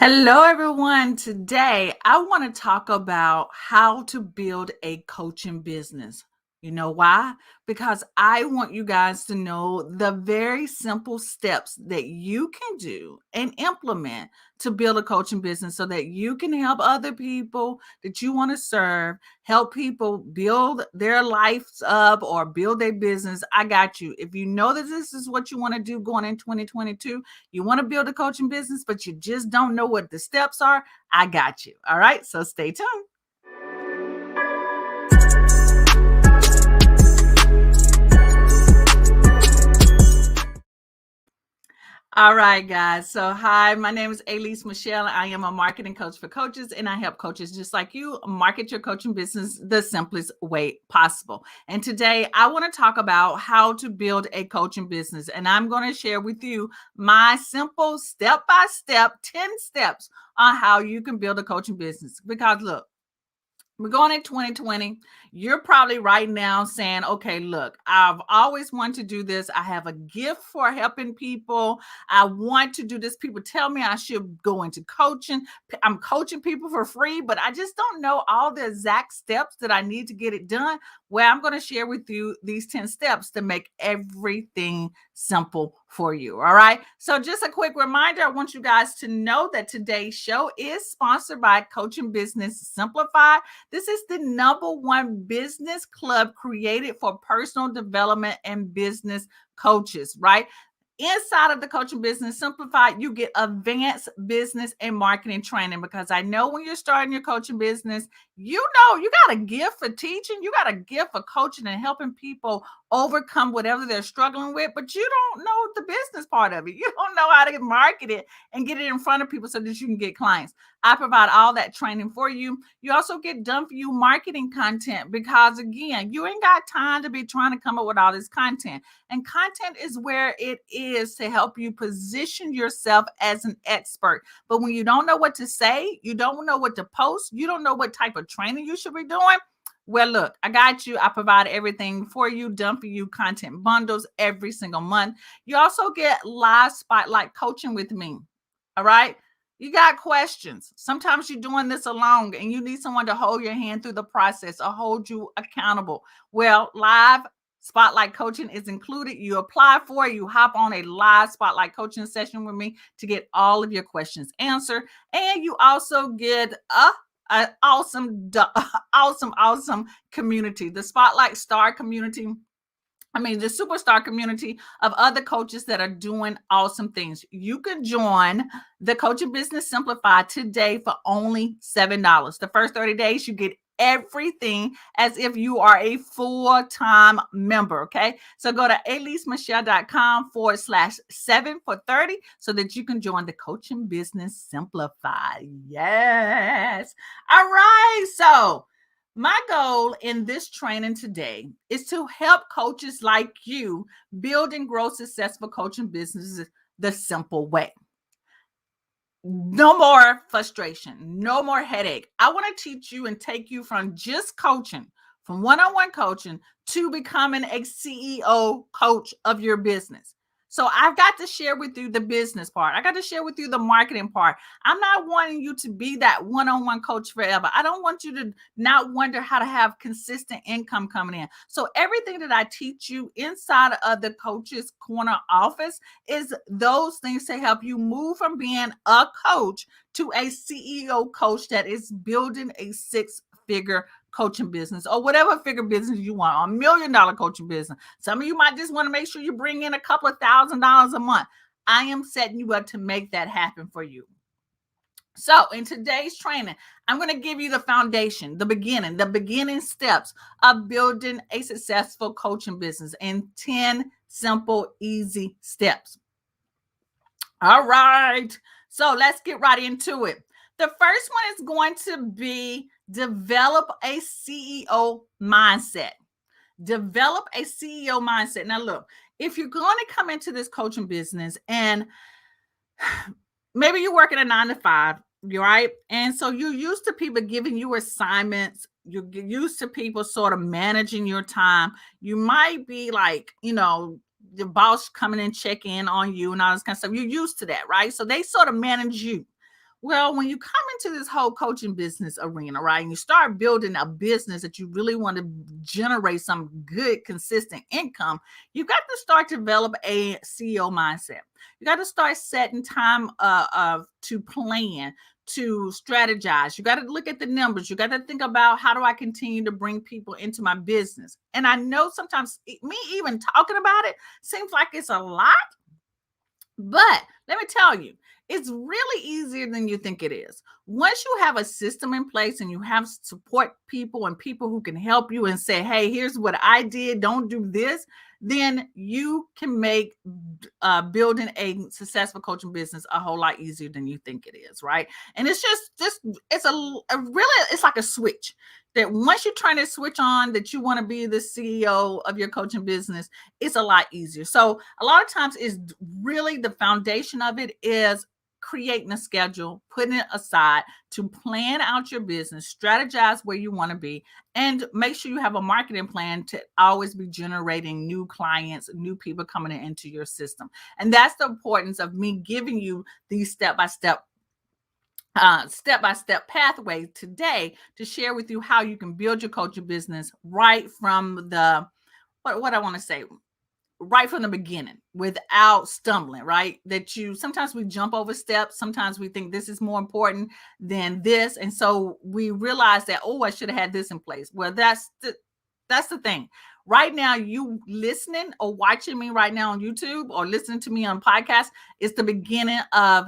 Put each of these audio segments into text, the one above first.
Hello, everyone. Today, I want to talk about how to build a coaching business. You know why? Because I want you guys to know the very simple steps that you can do and implement to build a coaching business so that you can help other people that you want to serve, help people build their lives up or build their business. I got you. If you know that this is what you want to do going in 2022, you want to build a coaching business, but you just don't know what the steps are, I got you. All right. So stay tuned. All right, guys. So, hi, my name is Elise Michelle. I am a marketing coach for coaches, and I help coaches just like you market your coaching business the simplest way possible. And today, I want to talk about how to build a coaching business. And I'm going to share with you my simple step by step 10 steps on how you can build a coaching business. Because, look, we're going in 2020. You're probably right now saying, okay, look, I've always wanted to do this. I have a gift for helping people. I want to do this. People tell me I should go into coaching. I'm coaching people for free, but I just don't know all the exact steps that I need to get it done. Well, I'm going to share with you these 10 steps to make everything simple for you. All right. So, just a quick reminder, I want you guys to know that today's show is sponsored by Coaching Business Simplified. This is the #1 business club created for personal development and business coaches, right? Inside of the Coaching Business Simplified, you get advanced business and marketing training because I know when you're starting your coaching business, you know you got a gift for teaching, you got a gift for coaching and helping people overcome whatever they're struggling with, but you don't know the business part of it. You don't know how to market it and get it in front of people so that you can get clients. I provide all that training for you. You also get done for you marketing content because, again, you ain't got time to be trying to come up with all this content. And content is where it is to help you position yourself as an expert. But when you don't know what to say, you don't know what to post, you don't know what type of training you should be doing. Well, look, I got you. I provide everything for you, done for you, content bundles every single month. You also get live spotlight coaching with me. All right. You got questions. Sometimes you're doing this alone and you need someone to hold your hand through the process or hold you accountable. Well, live spotlight coaching is included. You apply for it, you hop on a live spotlight coaching session with me to get all of your questions answered. And you also get an awesome, awesome community, the Spotlight Star community. The superstar community of other coaches that are doing awesome things. You can join the Coaching Business Simplified today for only $7. The first 30 days, you get everything as if you are a full-time member. Okay. So go to elisemichelle.com/7 for 30 so that you can join the Coaching Business Simplified. Yes. All right. So, my goal in this training today is to help coaches like you build and grow successful coaching businesses the simple way. No more frustration, no more headache. I want to teach you and take you from just coaching, from one-on-one coaching, to becoming a CEO coach of your business. So I've got to share with you the business part. I got to share with you the marketing part. I'm not wanting you to be that one-on-one coach forever. I don't want you to not wonder how to have consistent income coming in. So everything that I teach you inside of the Coach's Corner office is those things to help you move from being a coach to a CEO coach that is building a six-figure coaching business or whatever figure business you want, a $1 million coaching business. Some of you might just want to make sure you bring in a couple of $1,000s a month. I am setting you up to make that happen for you. So in today's training, I'm going to give you the foundation, the beginning steps of building a successful coaching business in 10 simple, easy steps. All right. So let's get right into it. The first one is going to be develop a CEO mindset. Develop a CEO mindset. Now, look, if you're going to come into this coaching business and maybe you're working a 9 to 5, you're right. And so you're used to people giving you assignments. You're used to people sort of managing your time. You might be like, the boss coming and check in on you and all this kind of stuff. You're used to that, right? So they sort of manage you. Well, when you come into this whole coaching business arena, right, and you start building a business that you really want to generate some good, consistent income, you got to start to develop a CEO mindset. You got to start setting time to plan, to strategize. You got to look at the numbers. You got to think about how do I continue to bring people into my business. And I know sometimes me even talking about it seems like it's a lot, but let me tell you, it's really easier than you think it is. Once you have a system in place and you have support people and people who can help you and say, hey, here's what I did, don't do this, then you can make building a successful coaching business a whole lot easier than you think it is, right? And it's just it's a really, it's like a switch that once you turn this switch on that you want to be the CEO of your coaching business, it's a lot easier. So a lot of times is really the foundation of it is creating a schedule, putting it aside to plan out your business, strategize where you want to be, and make sure you have a marketing plan to always be generating new clients, new people coming into your system. And that's the importance of me giving you these step-by-step pathway today to share with you how you can build your coaching business right from the what I want to say, right from the beginning without stumbling, right? That you sometimes we jump over steps, sometimes we think this is more important than this, and so we realize that, oh, I should have had this in place. Well, that's the thing. Right now, you listening or watching me right now on YouTube or listening to me on podcast is the beginning of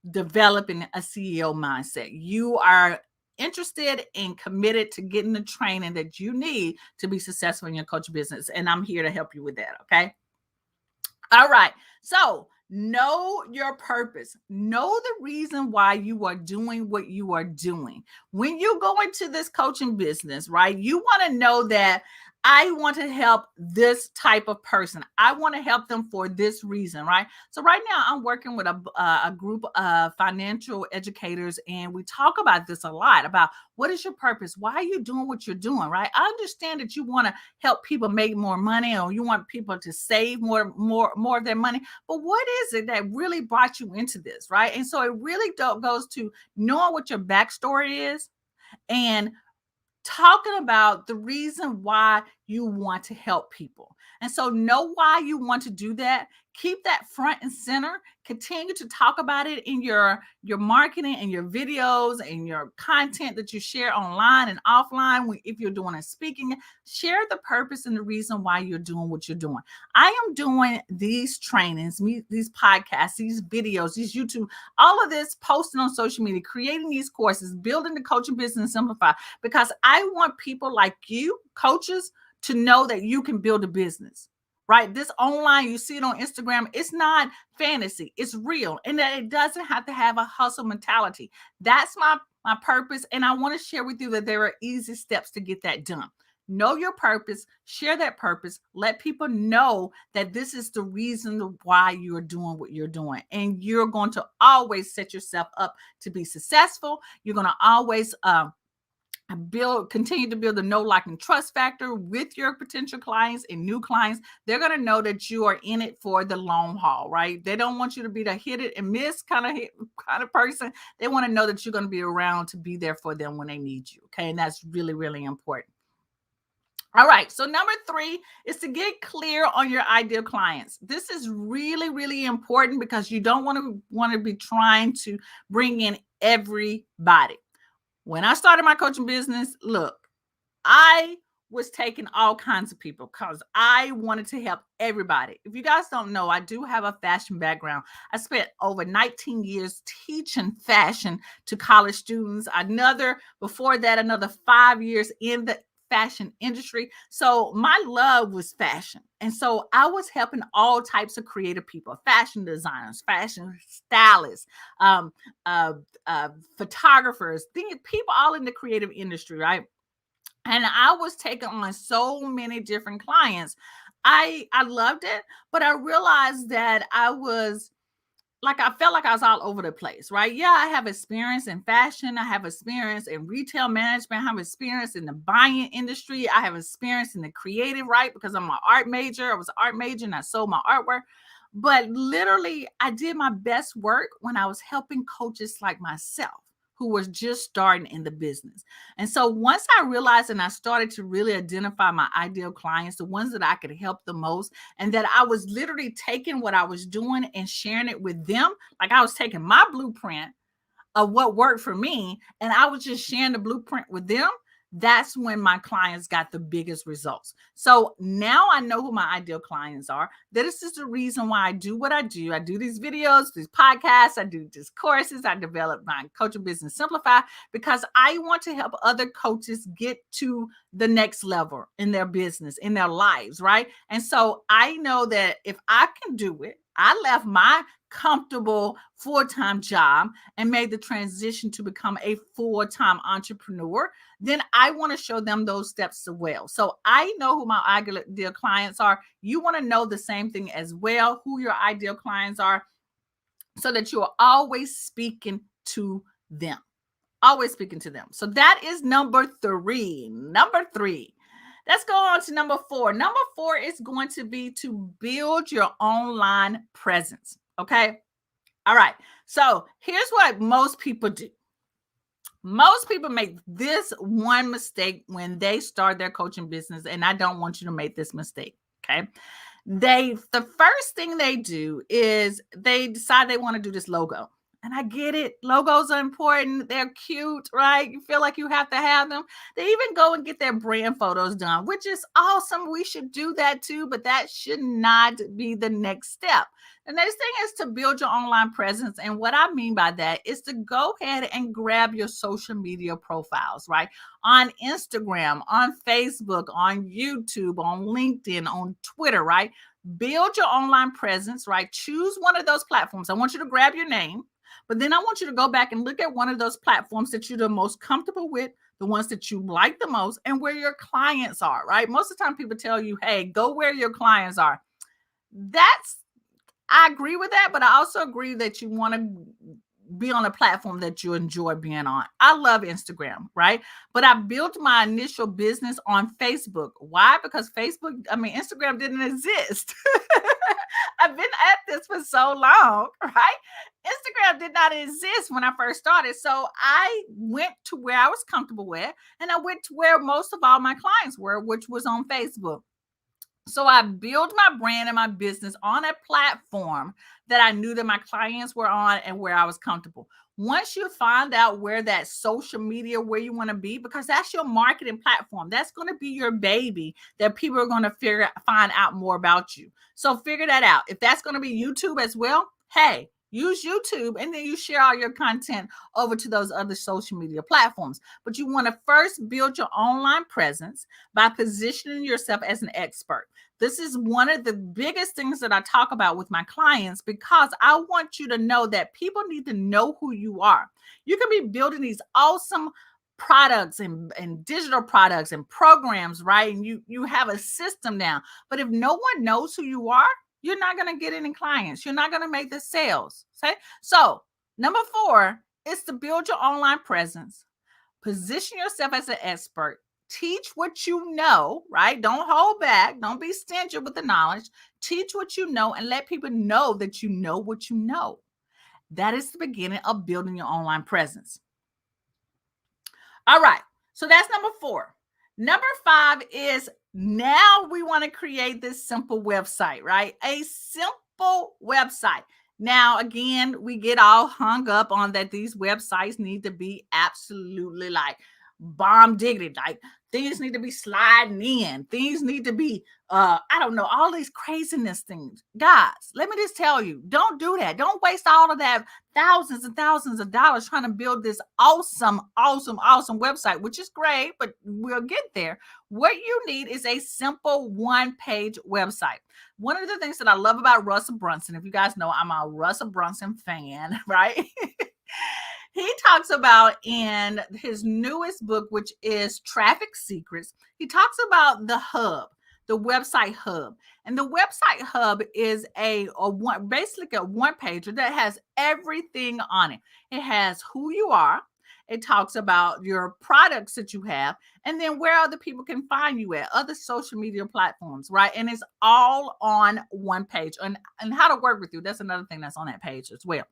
developing a CEO mindset. You are interested and committed to getting the training that you need to be successful in your coaching business. And I'm here to help you with that. Okay. All right. So know your purpose. Know the reason why you are doing what you are doing. When you go into this coaching business, right, you want to know that I want to help this type of person. I want to help them for this reason, right? So right now I'm working with a group of financial educators, and we talk about this a lot about what is your purpose? Why are you doing what you're doing, right? I understand that you want to help people make more money, or you want people to save more of their money, but what is it that really brought you into this, right? And so it really goes to knowing what your backstory is and talking about the reason why you want to help people. And so know why you want to do that. Keep that front and center. Continue to talk about it in your marketing and your videos and your content that you share online and offline. If you're doing a speaking, share the purpose and the reason why you're doing what you're doing. I am doing these trainings, these podcasts, these videos, these YouTube, all of this, posting on social media, creating these courses, building the coaching business Simplified, because I want people like you, coaches, to know that you can build a business, right? This online, you see it on Instagram, it's not fantasy, it's real. And that it doesn't have to have a hustle mentality. That's my purpose. And I want to share with you that there are easy steps to get that done. Know your purpose, share that purpose, let people know that this is the reason why you're doing what you're doing. And you're going to always set yourself up to be successful. You're going to always, continue to build the know, like, and trust factor with your potential clients and new clients. They're going to know that you are in it for the long haul, right? They don't want you to be the hit it and miss kind of person. They want to know that you're going to be around to be there for them when they need you. Okay. And that's really, really important. All right. So number 3 is to get clear on your ideal clients. This is really, really important because you don't want to be trying to bring in everybody. When I started my coaching business, look, I was taking all kinds of people because I wanted to help everybody. If you guys don't know, I do have a fashion background. I spent over 19 years teaching fashion to college students. Before that, another 5 years in the fashion industry. So my love was fashion. And so I was helping all types of creative people, fashion designers, fashion stylists, um, photographers, people all in the creative industry, right? And I was taking on so many different clients. I loved it, but I realized that I felt like I was all over the place, right? Yeah, I have experience in fashion. I have experience in retail management. I have experience in the buying industry. I have experience in the creative, right? Because I'm an art major. I was an art major and I sold my artwork. But literally, I did my best work when I was helping coaches like myself who was just starting in the business. And so once I realized and I started to really identify my ideal clients, the ones that I could help the most, and that I was literally taking what I was doing and sharing it with them, like I was taking my blueprint of what worked for me and I was just sharing the blueprint with them, that's when my clients got the biggest results. So now I know who my ideal clients are. This is the reason why I do what I do. I do these videos, these podcasts, I do these courses, I develop my coaching business Simplified because I want to help other coaches get to the next level in their business, in their lives, right? And so I know that if I can do it, I left my comfortable full-time job and made the transition to become a full-time entrepreneur, then I want to show them those steps as well. So I know who my ideal clients are. You want to know the same thing as well, who your ideal clients are, so that you're always speaking to them. Always speaking to them. So that is number three. Number three. Let's go on to number four. Number four is going to be to build your online presence. Okay. All right. So here's what most people do. Most people make this one mistake when they start their coaching business, and I don't want you to make this mistake. Okay. The first thing they do is they decide they want to do this logo. And I get it. Logos are important. They're cute, right? You feel like you have to have them. They even go and get their brand photos done, which is awesome. We should do that too, but that should not be the next step. The next thing is to build your online presence. And what I mean by that is to go ahead and grab your social media profiles, right? On Instagram, on Facebook, on YouTube, on LinkedIn, on Twitter, right? Build your online presence, right? Choose one of those platforms. I want you to grab your name, but then I want you to go back and look at one of those platforms that you're the most comfortable with, the ones that you like the most, and where your clients are, right? Most of the time people tell you, hey, go where your clients are. I agree with that, but I also agree that you want to be on a platform that you enjoy being on. I love Instagram, right? But I built my initial business on Facebook. Why? Because Instagram didn't exist. I've been at this for so long, right? Instagram did not exist when I first started. So I went to where I was comfortable with, and I went to where most of all my clients were, which was on Facebook. So I built my brand and my business on a platform that I knew that my clients were on and where I was comfortable. Once you find out where that social media, where you want to be, because that's your marketing platform, that's going to be your baby that people are going to find out more about you. So figure that out. If that's going to be YouTube as well, hey, use YouTube and then you share all your content over to those other social media platforms. But you want to first build your online presence by positioning yourself as an expert. This is one of the biggest things that I talk about with my clients because I want you to know that people need to know who you are. You can be building these awesome products and digital products and programs, right? And you have a system now. But if no one knows who you are, you're not going to get any clients. You're not going to make the sales. Okay? So number 4 is to build your online presence. Position yourself as an expert. Teach what you know, right? Don't hold back. Don't be stingy with the knowledge. Teach what you know and let people know that you know what you know. That is the beginning of building your online presence. All right. So that's number 4. Number 5 is now we want to create this simple website, right? A simple website. Now, again, we get all hung up on that these websites need to be absolutely like bomb diggity, like things need to be sliding in, things need to be I don't know, all these craziness things. Guys, let me just tell you, don't do that. Don't waste all of that thousands and thousands of dollars trying to build this awesome website, which is great, but we'll get there. What you need is a simple one-page website. One of the things that I love about Russell Brunson, if you guys know, I'm a Russell Brunson fan, right? He talks about in his newest book, which is Traffic Secrets, he talks about the hub, the website hub. And the website hub is basically a one pager that has everything on it. It has who you are. It talks about your products that you have, and then where other people can find you at other social media platforms, right? And it's all on one page. And how to work with you. That's another thing that's on that page as well.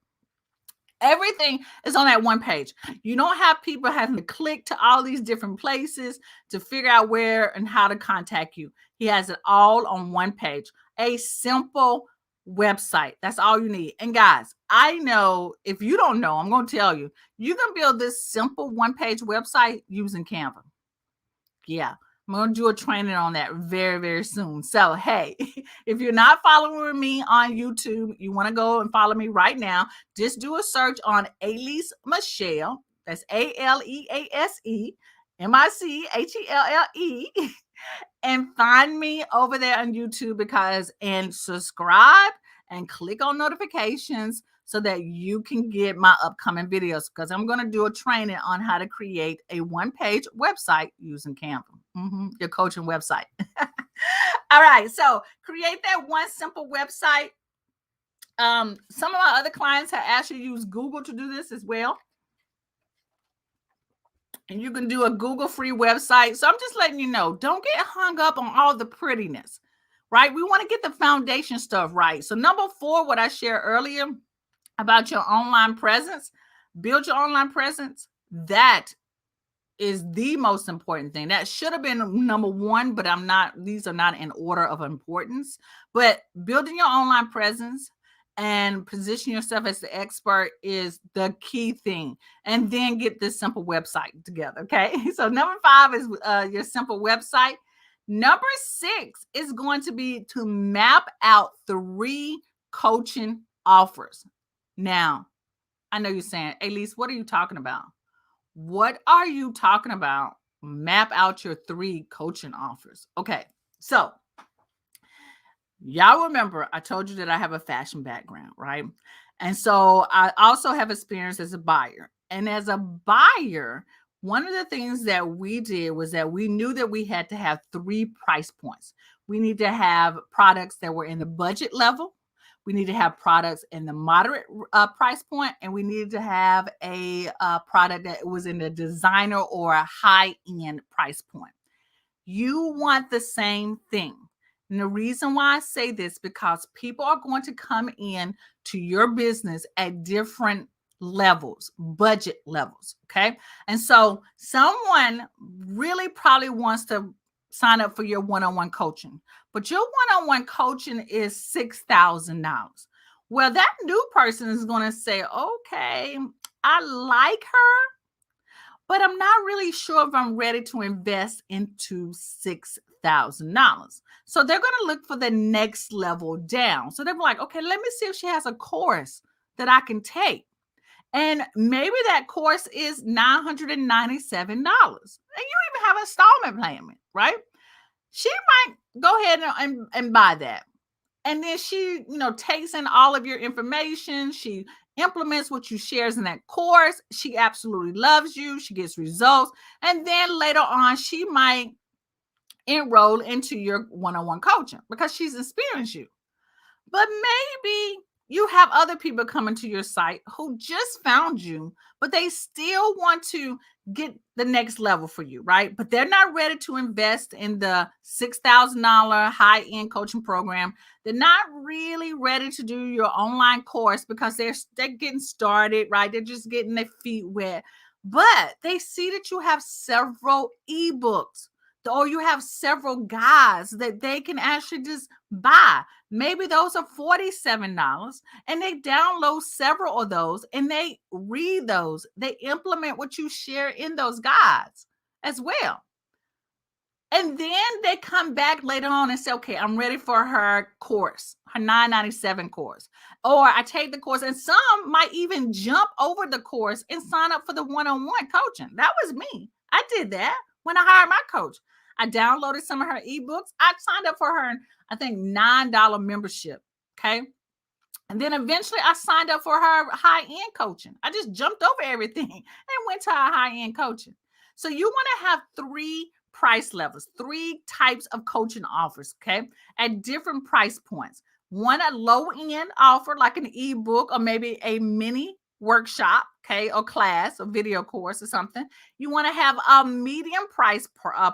Everything is on that one page. You don't have people having to click to all these different places to figure out where and how to contact you. He has it all on one page. A simple website. That's all you need. And guys, I know if you don't know, I'm going to tell you, you can build this simple one-page website using Canva. Yeah, I'm going to do a training on that very, very soon. So, hey, if you're not following me on YouTube, you want to go and follow me right now. Just do a search on Elise Michelle. That's ALEASE MICHELLE. And find me over there on YouTube and subscribe and click on notifications so that you can get my upcoming videos, because I'm going to do a training on how to create a one-page website using Canva, your coaching website. All right, so create that one simple website. Some of my other clients have actually used Google to do this as well. And you can do a Google free website. So I'm just letting you know, don't get hung up on all the prettiness, right? We want to get the foundation stuff right. So number 4, what I shared earlier about your online presence, build your online presence. That is the most important thing. That should have been number 1, but these are not in order of importance. But building your online presence and position yourself as the expert is the key thing. And then get this simple website together. Okay. So number 5 is your simple website. Number 6 is going to be to map out 3 coaching offers. Now, I know you're saying, Elise, what are you talking about? What are you talking about? Map out your 3 coaching offers. Okay. So y'all remember I told you that I have a fashion background, right? And so I also have experience as a buyer. And as a buyer, one of the things that we did was that we knew that we had to have 3 price points. We need to have products that were in the budget level. We need to have products in the moderate price point, and we needed to have a product that was in the designer or a high-end price point. You want the same thing. And the reason why I say this, because people are going to come in to your business at different levels, budget levels. Okay. And so someone really probably wants to sign up for your one-on-one coaching, but your one-on-one coaching is $6,000. Well, that new person is going to say, okay, I like her, but I'm not really sure if I'm ready to invest into $6,000. So they're going to look for the next level down. So they're like, okay, let me see if she has a course that I can take. And maybe that course is $997. And you even have an installment plan, right? She might go ahead and buy that. And then she, takes in all of your information. She implements what you shares in that course. She absolutely loves you. She gets results. And then later on, she might enroll into your one-on-one coaching because she's experienced you. But maybe you have other people coming to your site who just found you, but they still want to get the next level for you, right? But they're not ready to invest in the $6,000 high-end coaching program. They're not really ready to do your online course because they're getting started, right? They're just getting their feet wet. But they see that you have several ebooks, or you have several guides that they can actually just buy. Maybe those are $47, and they download several of those and they read those. They implement what you share in those guides as well. And then they come back later on and say, okay, I'm ready for her course, her $997 course. Or I take the course, and some might even jump over the course and sign up for the one-on-one coaching. That was me. I did that when I hired my coach. I downloaded some of her ebooks. I signed up for her, I think, $9 membership. Okay. And then eventually I signed up for her high-end coaching. I just jumped over everything and went to her high-end coaching. So you want to have 3 price levels, 3 types of coaching offers, okay, at different price points. One, a low-end offer like an ebook or maybe a mini workshop, okay, or class, or video course or something. You want to have a medium price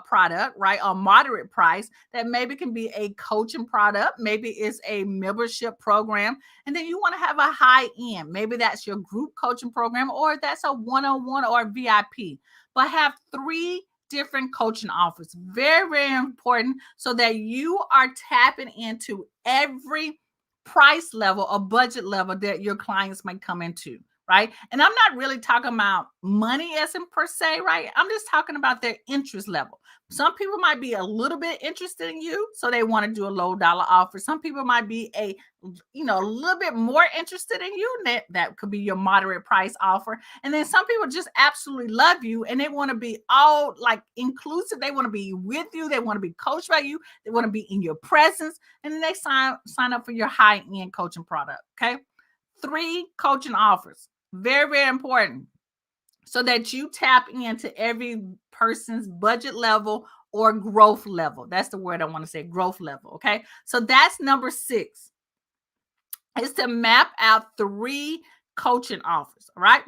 product, right? A moderate price that maybe can be a coaching product, maybe it's a membership program. And then you want to have a high end. Maybe that's your group coaching program, or that's a one-on-one or VIP. But have three different coaching offers. Very, very important, so that you are tapping into every price level or budget level that your clients might come into, right? And I'm not really talking about money as in per se, right? I'm just talking about their interest level. Some people might be a little bit interested in you, so they want to do a low dollar offer. Some people might be a little bit more interested in you. That could be your moderate price offer. And then some people just absolutely love you and they want to be all like inclusive. They want to be with you. They want to be coached by you. They want to be in your presence. And then they sign up for your high end coaching product. Okay. 3 coaching offers. Very, very important, so that you tap into every person's budget level or growth level. That's the word I want to say, growth level. Okay. So that's number 6, is to map out 3 coaching offers. All right.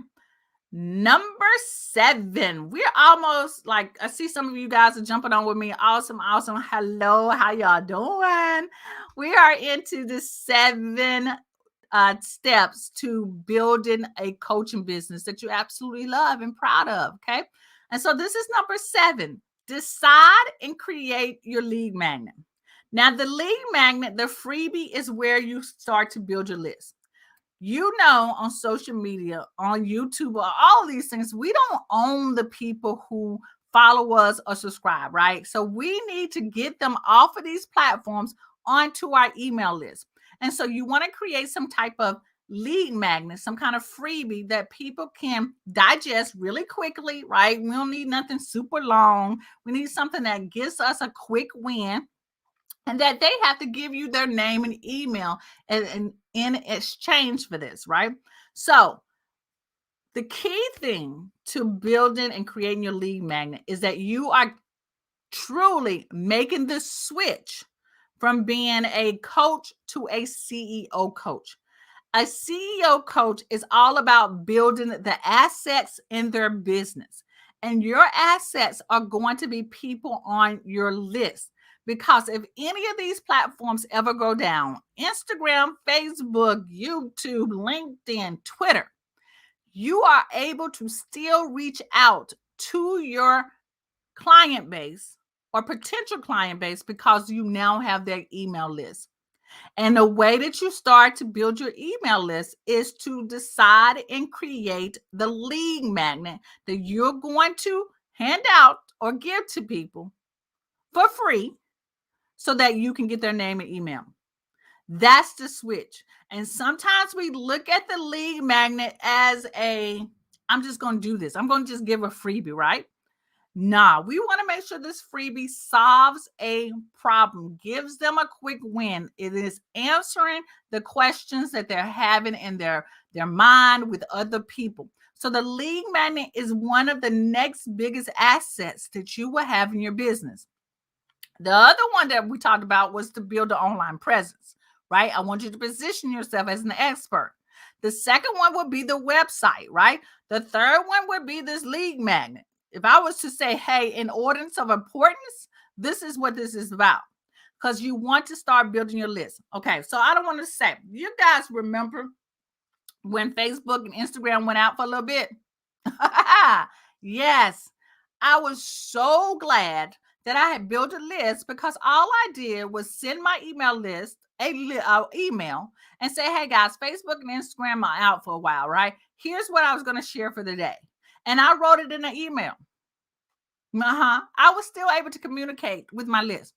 Number 7, we're almost like, I see some of you guys are jumping on with me. Awesome, awesome. Hello, how y'all doing? We are into the 7 steps to building a coaching business that you absolutely love and proud of. Okay. And so this is number 7. Decide and create your lead magnet. Now, the lead magnet, the freebie, is where you start to build your list. On social media, on YouTube, or all these things, we don't own the people who follow us or subscribe, right? So we need to get them off of these platforms onto our email list. And so you want to create some type of lead magnet, some kind of freebie that people can digest really quickly, right? We don't need nothing super long. We need something that gives us a quick win, and that they have to give you their name and email and in exchange for this, right? So the key thing to building and creating your lead magnet is that you are truly making the switch from being a coach to a CEO coach. A CEO coach is all about building the assets in their business. And your assets are going to be people on your list. Because if any of these platforms ever go down, Instagram, Facebook, YouTube, LinkedIn, Twitter, you are able to still reach out to your client base or potential client base because you now have their email list. And the way that you start to build your email list is to decide and create the lead magnet that you're going to hand out or give to people for free so that you can get their name and email. That's the switch. And sometimes we look at the lead magnet as I'm just going to do this. I'm going to just give a freebie, right? Nah, we want to make sure this freebie solves a problem, gives them a quick win. It is answering the questions that they're having in their mind with other people. So the lead magnet is one of the next biggest assets that you will have in your business. The other one that we talked about was to build an online presence, right? I want you to position yourself as an expert. The second one would be the website, right? The third one would be this lead magnet. If I was to say, hey, in ordinance of importance, this is what this is about, because you want to start building your list. Okay, so I don't want to say, you guys remember when Facebook and Instagram went out for a little bit? Yes, I was so glad that I had built a list, because all I did was send my email list email and say, hey guys, Facebook and Instagram are out for a while, right? Here's what I was going to share for the day. And I wrote it in an email. I was still able to communicate with my list.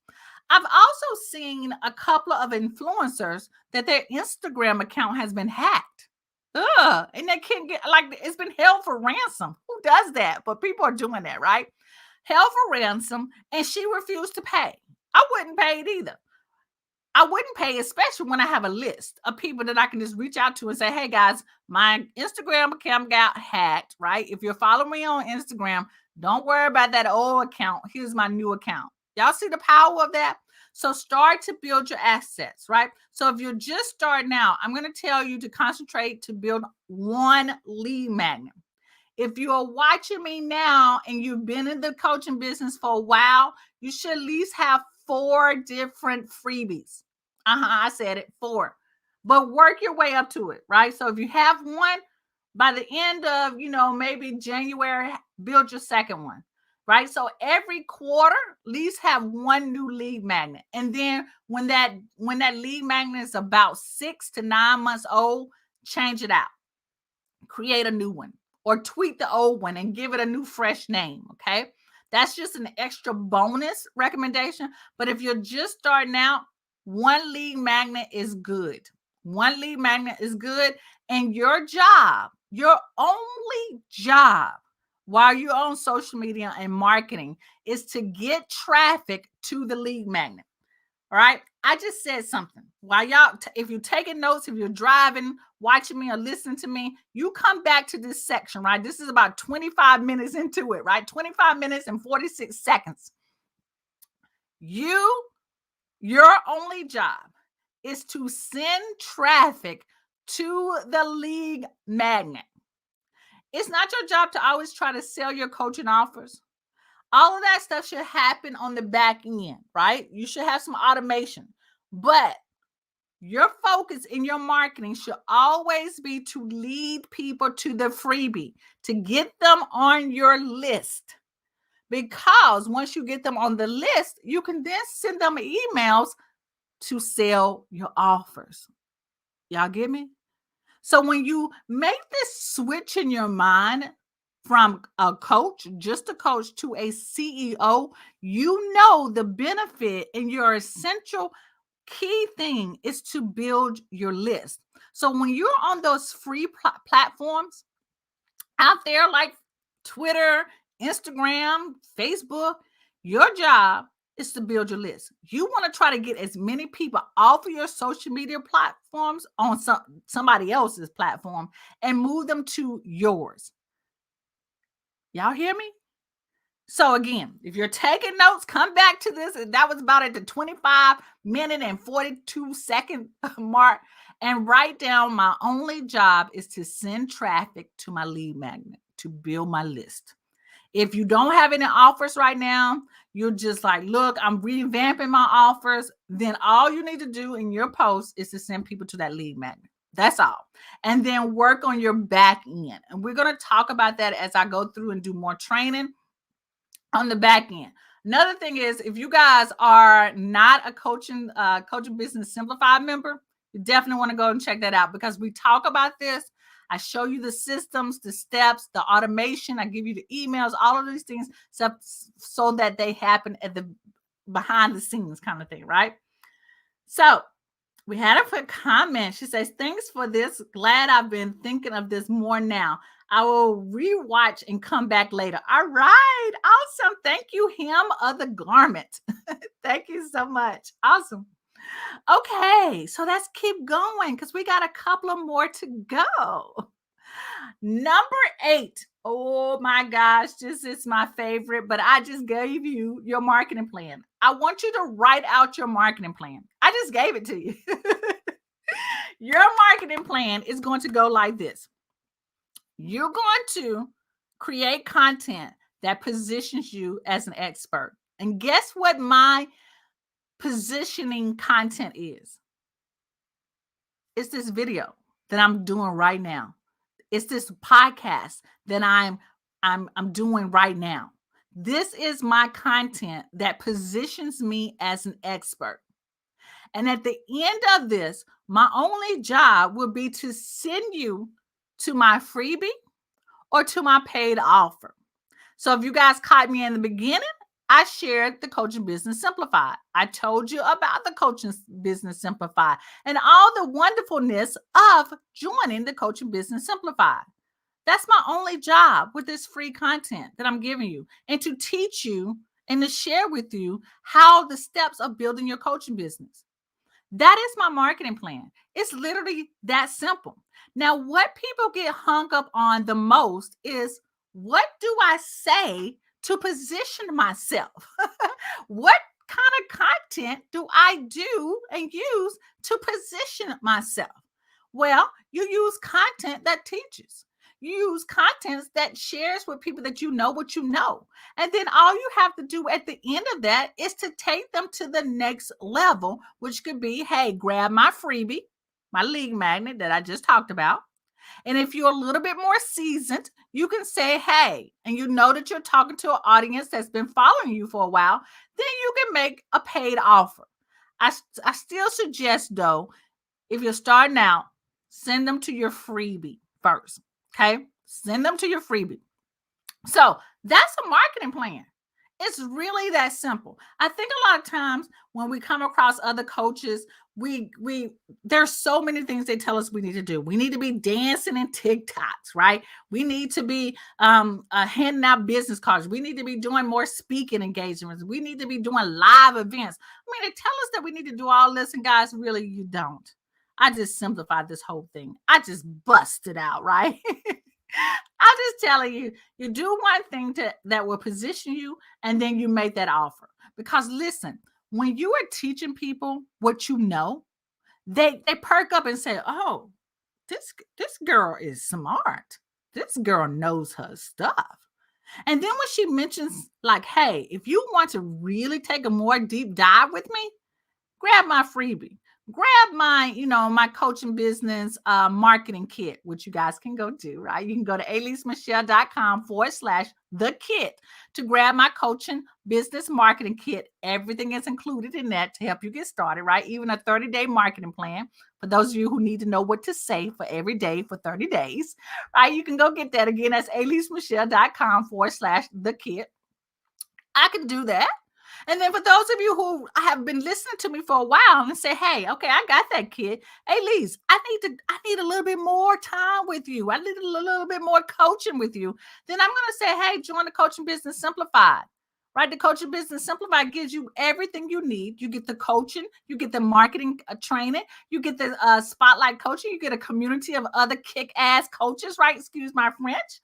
I've also seen a couple of influencers that their Instagram account has been hacked. And they can't get, like, it's been held for ransom. Who does that? But people are doing that, right? Held for ransom, and she refused to pay. I wouldn't pay it either. I wouldn't pay, especially when I have a list of people that I can just reach out to and say, hey guys, my Instagram account got hacked, right? If you're following me on Instagram, don't worry about that old account. Here's my new account. Y'all see the power of that? So start to build your assets, right? So if you're just starting out, I'm going to tell you to concentrate to build one lead magnet. If you are watching me now and you've been in the coaching business for a while, you should at least have 4 different freebies. I said it, 4. But work your way up to it, right? So if you have one, by the end of, maybe January, build your second one, right? So every quarter, at least have one new lead magnet. And then when that lead magnet is about 6 to 9 months old, change it out. Create a new one or tweak the old one and give it a new fresh name. Okay. That's just an extra bonus recommendation. But if you're just starting out, one lead magnet is good. One lead magnet is good. And your job, your only job while you're on social media and marketing is to get traffic to the lead magnet. All right. I just said something. While y'all, if you're taking notes, if you're driving, watching me, or listening to me, you come back to this section, right? This is about 25 minutes into it, right? 25 minutes and 46 seconds. Your only job is to send traffic to the lead magnet. It's not your job to always try to sell your coaching offers. All of that stuff should happen on the back end, right? You should have some automation, but your focus in your marketing should always be to lead people to the freebie, to get them on your list. Because once you get them on the list, you can then send them emails to sell your offers. Y'all get me? So when you make this switch in your mind from a coach, just a coach, to a CEO, you know the benefit, and your essential key thing is to build your list. So when you're on those free platforms out there like Twitter, Instagram, Facebook, your job is to build your list. You want to try to get as many people off of your social media platforms on somebody else's platform and move them to yours. Y'all hear me? So again, if you're taking notes, come back to this. That was about at the 25-minute and 42-second mark, and write down, my only job is to send traffic to my lead magnet, to build my list. If you don't have any offers right now, you're just like, look, I'm revamping my offers, then all you need to do in your post is to send people to that lead magnet. That's all. And then work on your back end. And we're going to talk about that as I go through and do more training on the back end. Another thing is, if you guys are not a coaching business simplified member, you definitely want to go and check that out, because we talk about this. I show you the systems, the steps, the automation. I give you the emails, all of these things, so that they happen at the behind the scenes kind of thing, right? So we had a quick comment. She says, thanks for this. Glad I've been thinking of this more now. I will rewatch and come back later. All right. Awesome. Thank you, Hem of the Garment. Thank you so much. Awesome. Okay. So let's keep going, because we got a couple of more to go. Number 8. Oh my gosh, this is my favorite, but I just gave you your marketing plan. I want you to write out your marketing plan. I just gave it to you. Your marketing plan is going to go like this. You're going to create content that positions you as an expert. And guess what my positioning content is? It's this video that I'm doing right now. It's this podcast that I'm doing right now. This is my content that positions me as an expert. And at the end of this, my only job will be to send you to my freebie or to my paid offer. So if you guys caught me in the beginning, I shared the Coaching Business Simplified. I told you about the Coaching Business Simplified and all the wonderfulness of joining the Coaching Business Simplified. That's my only job with this free content that I'm giving you, and to teach you and to share with you how the steps of building your coaching business. That is my marketing plan. It's literally that simple. Now, what people get hung up on the most is, what do I say to position myself? What kind of content do I do and use to position myself? Well, you use content that teaches. You use content that shares with people that you know what you know. And then all you have to do at the end of that is to take them to the next level, which could be, hey, grab my freebie, my lead magnet that I just talked about. And if you're a little bit more seasoned, you can say, hey, and you know that you're talking to an audience that's been following you for a while, then you can make a paid offer. I still suggest, though, if you're starting out, send them to your freebie first. Okay. Send them to your freebie. So that's a marketing plan. It's really that simple. I think a lot of times when we come across other coaches, we there's so many things they tell us we need to do. We need to be dancing in TikToks, right? We need to be handing out business cards. We need to be doing more speaking engagements. We need to be doing live events. I mean, they tell us that we need to do all this, and guys, really, you don't. I just simplified this whole thing. I just busted out, right? I'm just telling you, you do one thing that will position you, and then you make that offer. Because listen, when you are teaching people what you know, they perk up and say, "Oh, this girl is smart. This girl knows her stuff." And then when she mentions, like, "Hey, if you want to really take a more deep dive with me, grab my freebie, grab my, my coaching business marketing kit," which you guys can go do, right? You can go to alisemichelle.com/the kit to grab my coaching business marketing kit. Everything is included in that to help you get started, right? Even a 30-day marketing plan for those of you who need to know what to say for every day for 30 days, right? You can go get that. Again, that's alisemichelle.com/the kit. I can do that. And then for those of you who have been listening to me for a while and say, "Hey, okay, I got that, kid. Hey, Lise, I need a little bit more time with you. I need a little bit more coaching with you." Then I'm going to say, "Hey, join the Coaching Business Simplified." Right? The Coaching Business Simplified gives you everything you need. You get the coaching, you get the marketing training, you get the spotlight coaching, you get a community of other kick-ass coaches, right? Excuse my French.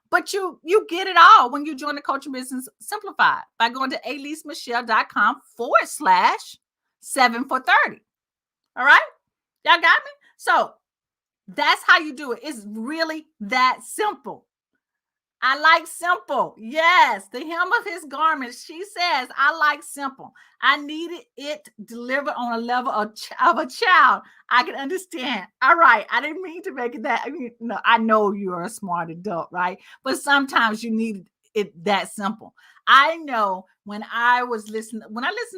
But you get it all when you join the Coaching Business Simplified by going to alisemichelle.com/7 for 30. All right? Y'all got me? So that's how you do it. It's really that simple. I like simple. Yes, the hem of his garment. She says, "I like simple. I needed it delivered on a level of a child I can understand." All right. I didn't mean to make it that. I mean, no, I know you're a smart adult, right? But sometimes you need it that simple. I know when I listened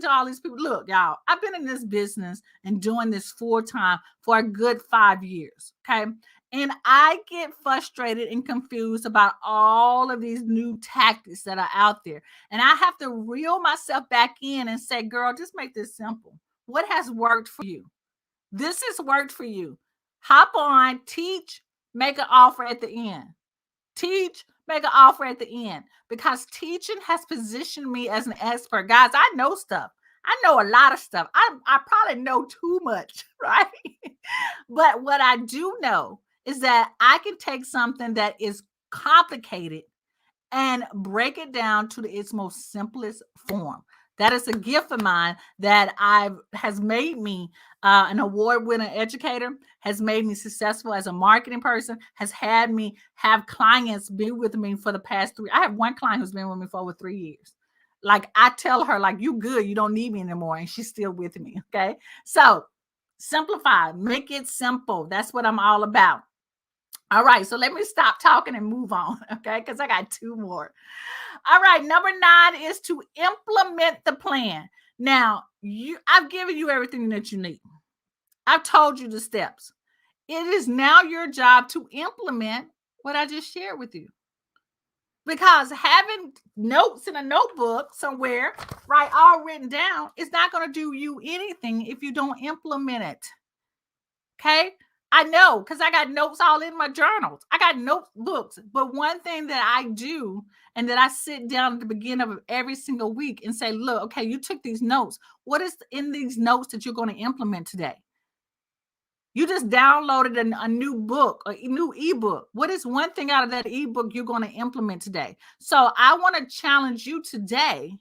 to all these people, look, y'all, I've been in this business and doing this full time for a good 5 years. Okay. And I get frustrated and confused about all of these new tactics that are out there. And I have to reel myself back in and say, "Girl, just make this simple. What has worked for you? This has worked for you. Hop on, teach, make an offer at the end. Teach, make an offer at the end." Because teaching has positioned me as an expert. Guys, I know stuff. I know a lot of stuff. I probably know too much, right? But what I do know is that I can take something that is complicated and break it down to its most simplest form. That is a gift of mine that has made me an award-winning educator, has made me successful as a marketing person, has had me have clients be with me for the past 3. I have one client who's been with me for over 3 years. Like, I tell her, like, "You good, you don't need me anymore," and she's still with me. Okay, so simplify, make it simple. That's what I'm all about. All right, so let me stop talking and move on, okay? Because I got 2 more. All right, number 9 is to implement the plan. Now, I've given you everything that you need. I've told you the steps. It is now your job to implement what I just shared with you. Because having notes in a notebook somewhere, right, all written down, is not going to do you anything if you don't implement it. Okay. I know, because I got notes all in my journals. I got notebooks. But one thing that I do, and that I sit down at the beginning of every single week and say, "Look, okay, you took these notes. What is in these notes that you're going to implement today? You just downloaded a new book, a new ebook. What is one thing out of that ebook you're going to implement today?" So I want to challenge you today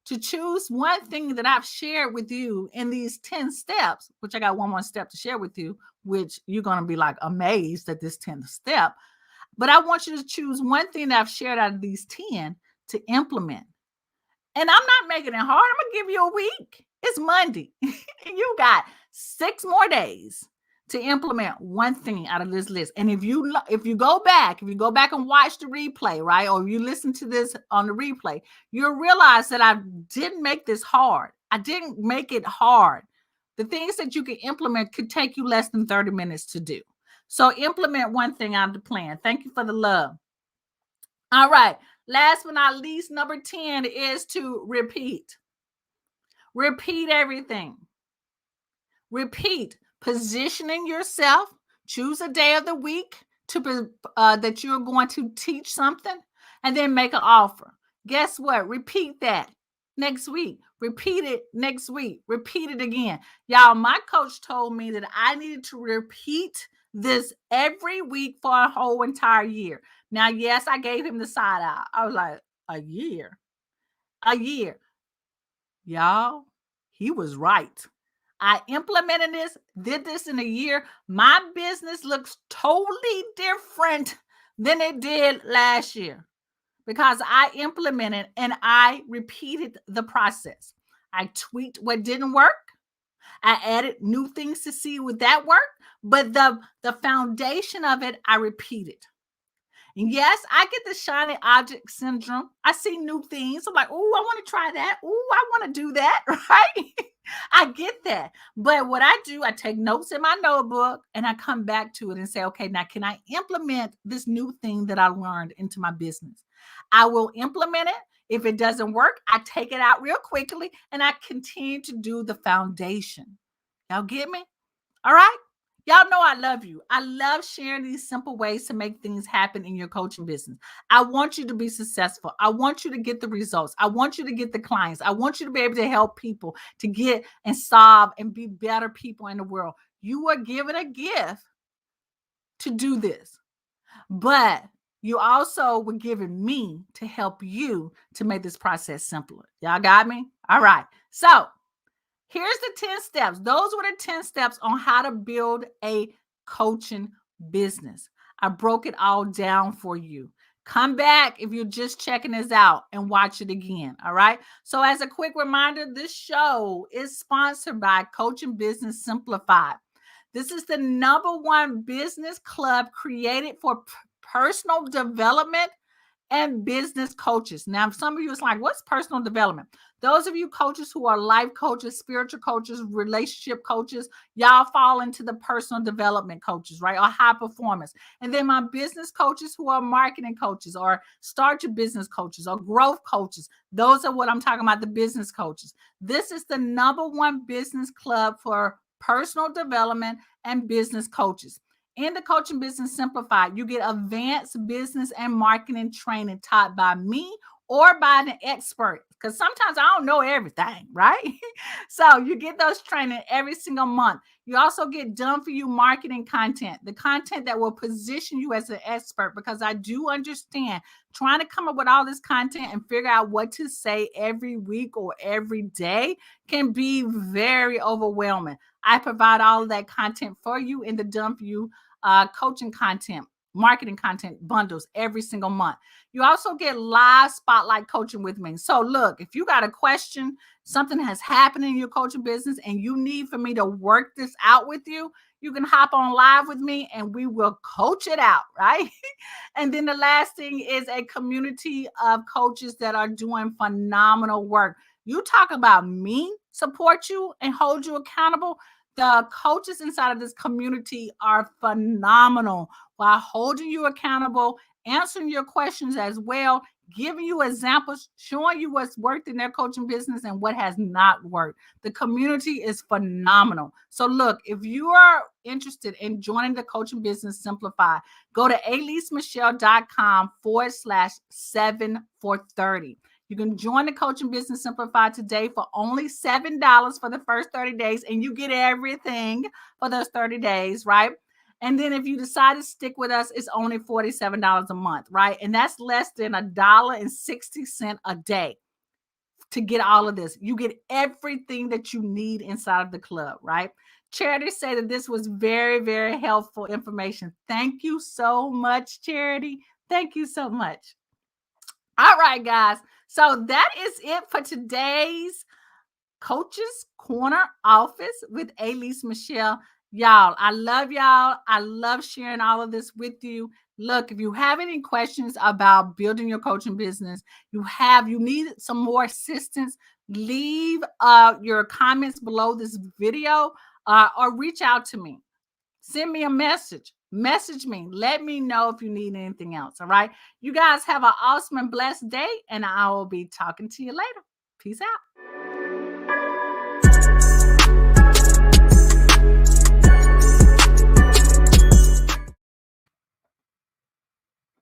to choose one thing that I've shared with you in these 10 steps, which I got one more step to share with you, which you're going to be like amazed at this 10th step. But I want you to choose one thing that I've shared out of these 10 to implement. And I'm not making it hard. I'm going to give you a week. It's Monday. You got 6 more days to implement one thing out of this list. And if you go back and watch the replay, right? Or you listen to this on the replay, you'll realize that I didn't make this hard. I didn't make it hard. The things that you can implement could take you less than 30 minutes to do. So implement one thing out of the plan. Thank you for the love. All right. Last but not least, number 10 is to repeat. Repeat everything. Repeat. Positioning yourself. Choose a day of the week that you're going to teach something, and then make an offer. Guess what? Repeat that next week. Repeat it next week. Repeat it again. Y'all, my coach told me that I needed to repeat this every week for a whole entire year. Now, yes, I gave him the side eye. I was like, a year. Y'all, he was right. I implemented this, did this in a year. My business looks totally different than it did last year because I implemented and I repeated the process. I tweaked what didn't work. I added new things to see would that work, but the foundation of it, I repeated. And yes, I get the shiny object syndrome. I see new things. I'm like, oh, I want to try that. Oh, I want to do that, right? I get that. But what I do, I take notes in my notebook and I come back to it and say, okay, now can I implement this new thing that I learned into my business? I will implement it. If it doesn't work, I take it out real quickly and I continue to do the foundation. Y'all get me? All right. Y'all know I love you. I love sharing these simple ways to make things happen in your coaching business. I want you to be successful. I want you to get the results. I want you to get the clients. I want you to be able to help people to get and solve and be better people in the world. You are given a gift to do this, but you also were given me to help you to make this process simpler. Y'all got me? All right. So here's the 10 steps. Those were the 10 steps on how to build a coaching business. I broke it all down for you. Come back if you're just checking this out and watch it again. All right. So as a quick reminder, this show is sponsored by Coaching Business Simplified. This is the #1 business club created for personal development and business coaches. Now, some of you is like, what's personal development? Those of you coaches who are life coaches, spiritual coaches, relationship coaches, y'all fall into the personal development coaches, right? Or high performance. And then my business coaches who are marketing coaches or start your business coaches or growth coaches. Those are what I'm talking about, the business coaches. This is the #1 business club for personal development and business coaches. In the Coaching Business Simplified, you get advanced business and marketing training taught by me or by an expert, because sometimes I don't know everything, right? So you get those training every single month. You also get done for you marketing content, the content that will position you as an expert, because I do understand trying to come up with all this content and figure out what to say every week or every day can be very overwhelming. I provide all of that content for you in the done for you coaching content, marketing content bundles every single month. You also get live spotlight coaching with me. So look, if you got a question, something has happened in your coaching business and you need for me to work this out with you, you can hop on live with me and we will coach it out, right? And then the last thing is a community of coaches that are doing phenomenal work. You talk about me, support you and hold you accountable. The coaches inside of this community are phenomenal while holding you accountable, answering your questions as well, giving you examples, showing you what's worked in their coaching business and what has not worked. The community is phenomenal. So look, if you are interested in joining the Coaching Business Simplified, go to alisemichelle.com/7 for 30. You can join the Coaching Business Simplified today for only $7 for the first 30 days, and you get everything for those 30 days, right? And then if you decide to stick with us, it's only $47 a month, right? And that's less than $1.60 a day. to get all of this. You get everything that you need inside of the club, right? Charity said that this was very, very helpful information. Thank you so much, Charity. Thank you so much. All right, guys. So that is it for today's Coach's Corner Office with Elise Michelle. Y'all, I love y'all. I love sharing all of this with you. Look, if you have any questions about building your coaching business, you need some more assistance, leave your comments below this video or reach out to me. Send me a message. Message me. Let me know if you need anything else. All right. You guys have an awesome and blessed day, and I will be talking to you later. Peace out.